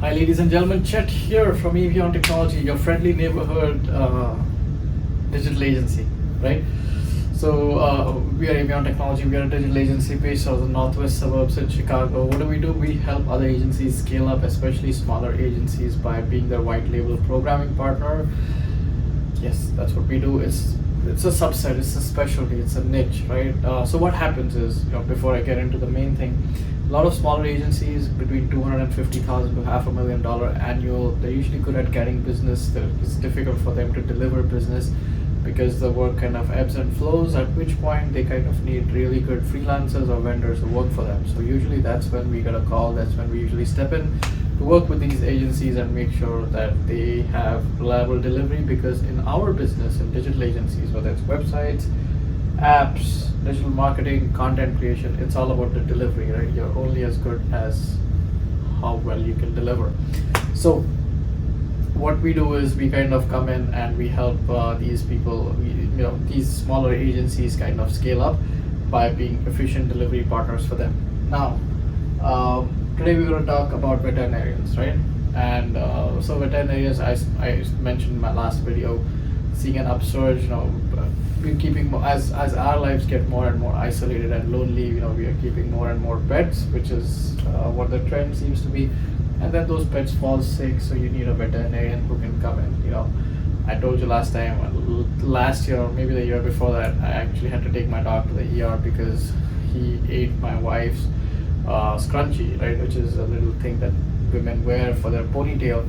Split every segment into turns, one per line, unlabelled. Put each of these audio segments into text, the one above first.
Hi, ladies and gentlemen, Chet here from Avion Technology, your friendly neighborhood digital agency, right? So we are Avion Technology. We are a digital agency based out of the northwest suburbs in Chicago. What do? We help other agencies scale up, especially smaller agencies, by being their white label programming partner. Yes, that's what we do. It's a subset, it's a specialty, it's a niche, right? So what happens is, before I get into the main thing, a lot of smaller agencies between $250,000 to $500,000 annual, they're usually good at getting business. It's difficult for them to deliver business because the work kind of ebbs and flows, at which point they kind of need really good freelancers or vendors to work for them. So usually that's when we get a call, that's when we usually step in to work with these agencies and make sure that they have reliable delivery, because in our business, in digital agencies, whether it's websites, apps, digital marketing, content creation, it's all about the delivery, right? You're only as good as how well you can deliver. So what we do is we kind of come in and we help these people, these smaller agencies kind of scale up by being efficient delivery partners for them. Now, today we're going to talk about veterinarians, right? And so veterinarians, I mentioned in my last video, seeing an upsurge, we're keeping, as our lives get more and more isolated and lonely, we are keeping more and more pets, which is what the trend seems to be. And then those pets fall sick, so you need a veterinarian who can come in. I told you last year, or maybe the year before that, I actually had to take my dog to the ER because he ate my wife's scrunchie, right, which is a little thing that women wear for their ponytail.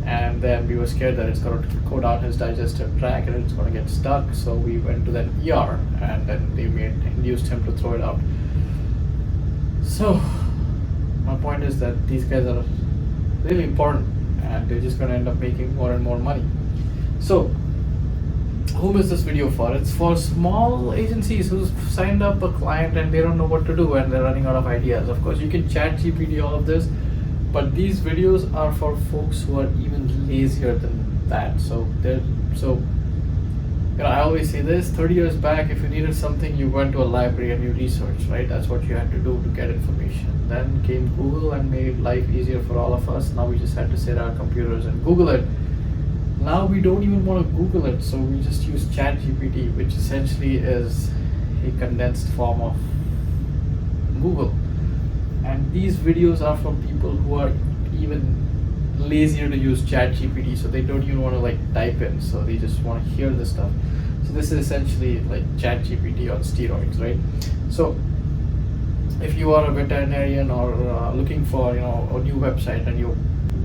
And then we were scared that it's going to go down his digestive tract and it's going to get stuck. So we went to that ER, and then they induced him to throw it out. So my point is that these guys are really important, and they're just going to end up making more and more money. So whom is this video for? It's for small agencies who've signed up a client and they don't know what to do and they're running out of ideas. Of course, you can chat GPT all of this, but these videos are for folks who are even lazier than that. I always say this: 30 years back, if you needed something, you went to a library and you researched, right? That's what you had to do to get information. Then came Google and made life easier for all of us. Now we just had to sit at our computers and Google it. Now we don't even want to Google it, so we just use ChatGPT, which essentially is a condensed form of Google. And these videos are for people who are even lazier to use ChatGPT, so they don't even want to type in, so they just want to hear this stuff. So this is essentially like ChatGPT on steroids, right? So if you are a veterinarian or looking for a new website, and you're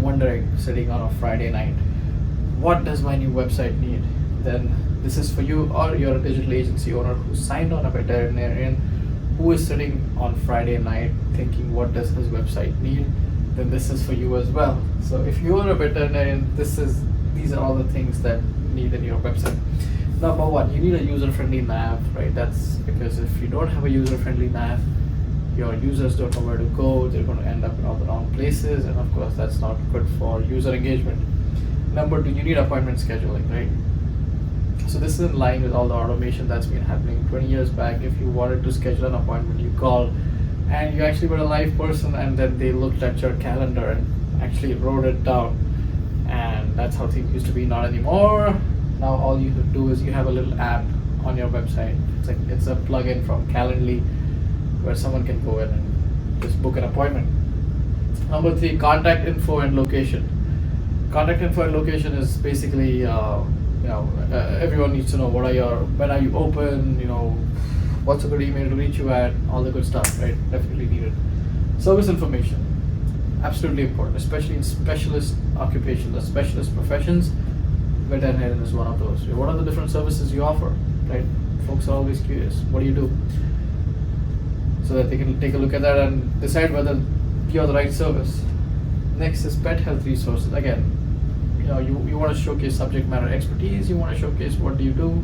wondering, sitting on a Friday night, what does my new website need? Then this is for you. Or you're a digital agency owner who signed on a veterinarian who is sitting on Friday night thinking, what does his website need? Then this is for you as well. So if you are a veterinarian, these are all the things that need in your website. Number one, you need a user-friendly nav, right? That's because if you don't have a user-friendly nav, your users don't know where to go. They're going to end up in all the wrong places, and of course that's not good for user engagement. Number two, you need appointment scheduling, right? So this is in line with all the automation that's been happening. 20 years back, if you wanted to schedule an appointment, you called and you actually were a live person, and then they looked at your calendar and actually wrote it down. And that's how things used to be. Not anymore. Now all you do is you have a little app on your website. It's a plugin from Calendly where someone can go in and just book an appointment. Number three, contact info and location. Contact info and location is basically everyone needs to know when are you open, what's a good email to reach you at, all the good stuff, right? Definitely needed. Service information, absolutely important, especially in specialist occupations or specialist professions. Veterinarian is one of those. What are the different services you offer, right? Folks are always curious. What do you do? So that they can take a look at that and decide whether you're the right service. Next is pet health resources. Again, you want to showcase subject matter expertise. You want to showcase what do you do,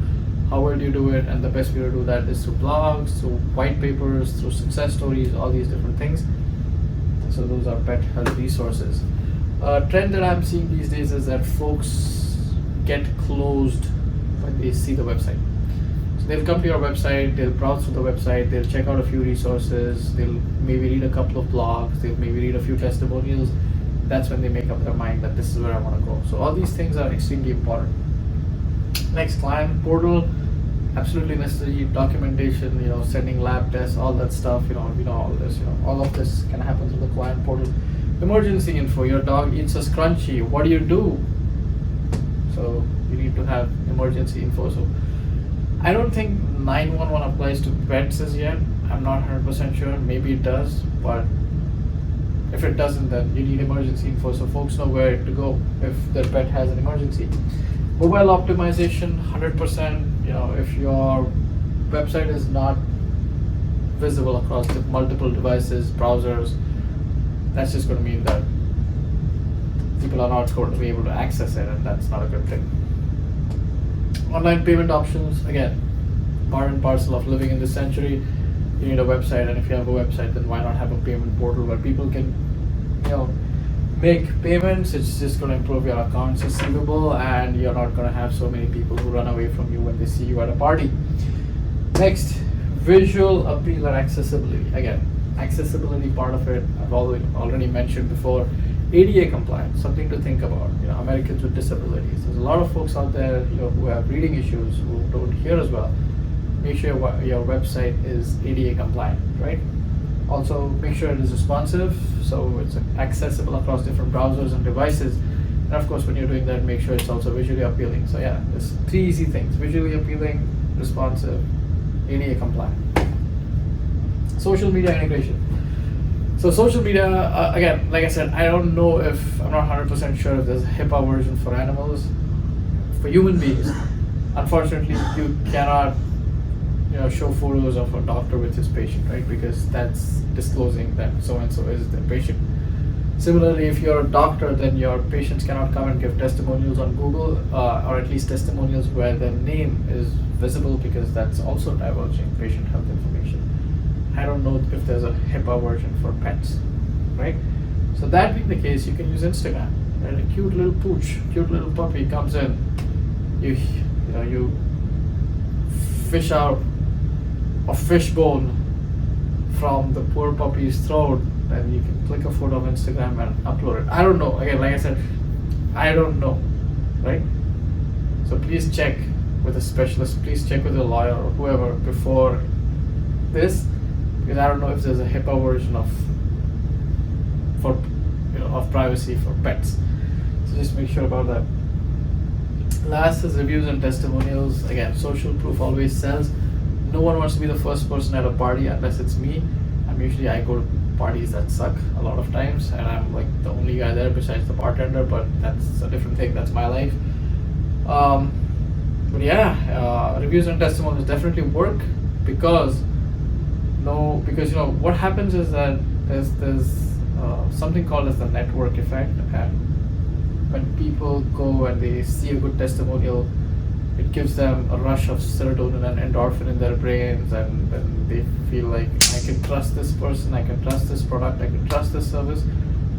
how well do you do it, and the best way to do that is through blogs, through white papers, through success stories, all these different things. So those are pet health resources. A trend that I'm seeing these days is that folks get closed when they see the website. So they'll come to your website, they'll browse through the website, they'll check out a few resources, they'll maybe read a couple of blogs, they'll maybe read a few testimonials, that's when they make up their mind that this is where I want to go. So all these things are extremely important. Next, client portal, absolutely necessary. Documentation, sending lab tests, all that stuff, all this, all of this can happen through the client portal. Emergency info, your dog eats a scrunchie, what do you do? So you need to have emergency info. So I don't think 911 applies to pets as yet. I'm not 100% sure, maybe it does, but if it doesn't, then you need emergency info so folks know where to go if their pet has an emergency. Mobile optimization, 100%. If your website is not visible across the multiple devices, browsers, that's just going to mean that people are not going to be able to access it, and that's not a good thing. Online payment options, again, part and parcel of living in this century. You need a website, and if you have a website, then why not have a payment portal where people can make payments? It's just going to improve your accounts receivable, and you're not going to have so many people who run away from you when they see you at a party. Next, visual appeal and accessibility. Again, accessibility part of it, I've already mentioned before. ADA compliance, something to think about. Americans with disabilities. There's a lot of folks out there, who have reading issues, who don't hear as well. Make sure your website is ADA compliant, right? Also, make sure it is responsive, so it's accessible across different browsers and devices. And of course, when you're doing that, make sure it's also visually appealing. So yeah, there's 3 easy things: visually appealing, responsive, ADA compliant. Social media integration. So social media, again, like I said, I'm not 100% sure if there's a HIPAA version for animals. For human beings, unfortunately, you cannot show photos of a doctor with his patient, right? Because that's disclosing that so-and-so is the patient. Similarly, if you're a doctor, then your patients cannot come and give testimonials on Google, or at least testimonials where their name is visible, because that's also divulging patient health information. I don't know if there's a HIPAA version for pets, right? So that being the case, you can use Instagram, right? A cute little pooch, cute little puppy comes in, you fish out a fishbone from the poor puppy's throat, then you can click a photo of Instagram and upload it. I don't know. Again, like I said, I don't know, right? So please check with a specialist. Please check with a lawyer or whoever before this, because I don't know if there's a HIPAA version of privacy for pets. So just make sure about that. Last is reviews and testimonials. Again, social proof always sells. No one wants to be the first person at a party unless it's me. I go to parties that suck a lot of times, and I'm like the only guy there besides the bartender, but that's a different thing. That's my life. But yeah, reviews and testimonials definitely work because what happens is that there's something called as the network effect, and when people go and they see a good testimonial, it gives them a rush of serotonin and endorphin in their brains, and then they feel like, I can trust this person, I can trust this product, I can trust this service.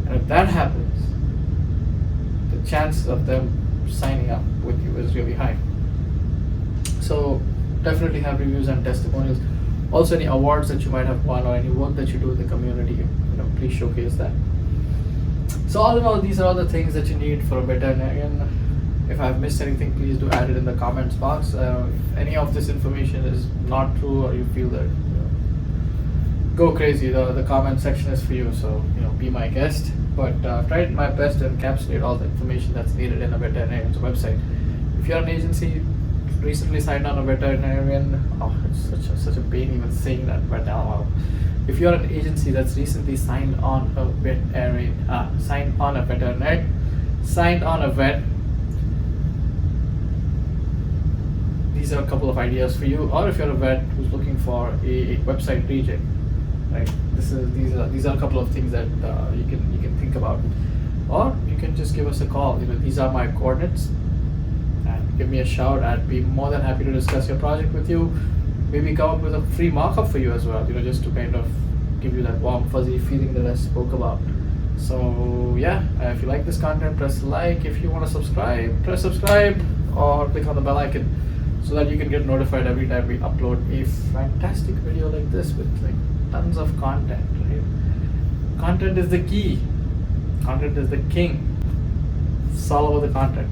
And if that happens, the chances of them signing up with you is really high. So definitely have reviews and testimonials. Also, any awards that you might have won or any work that you do in the community, please showcase that. So all in all, these are all the things that you need for a veterinarian. If I've missed anything, please do add it in the comments box. If any of this information is not true, or you feel that, go crazy, the comment section is for you. So be my guest. But I've tried my best to encapsulate all the information that's needed in a veterinarian's website. If you're an agency, recently signed on a veterinarian, it's such a pain even saying that, but if you're an agency that's recently signed on a veterinarian, signed on a vet, these are a couple of ideas for you. Or if you're a vet who's looking for a website reject, right? These are a couple of things that you can think about. Or you can just give us a call. These are my coordinates, and give me a shout. I'd be more than happy to discuss your project with you. Maybe come up with a free mock-up for you as well, just to kind of give you that warm fuzzy feeling that I spoke about. So yeah, if you like this content, press like. If you want to subscribe, press subscribe, or click on the bell icon so that you can get notified every time we upload a fantastic video like this with tons of content, right? Content is the key. Content is the king. It's all about the content.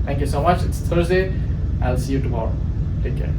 Thank you so much. It's Thursday. I'll see you tomorrow. Take care.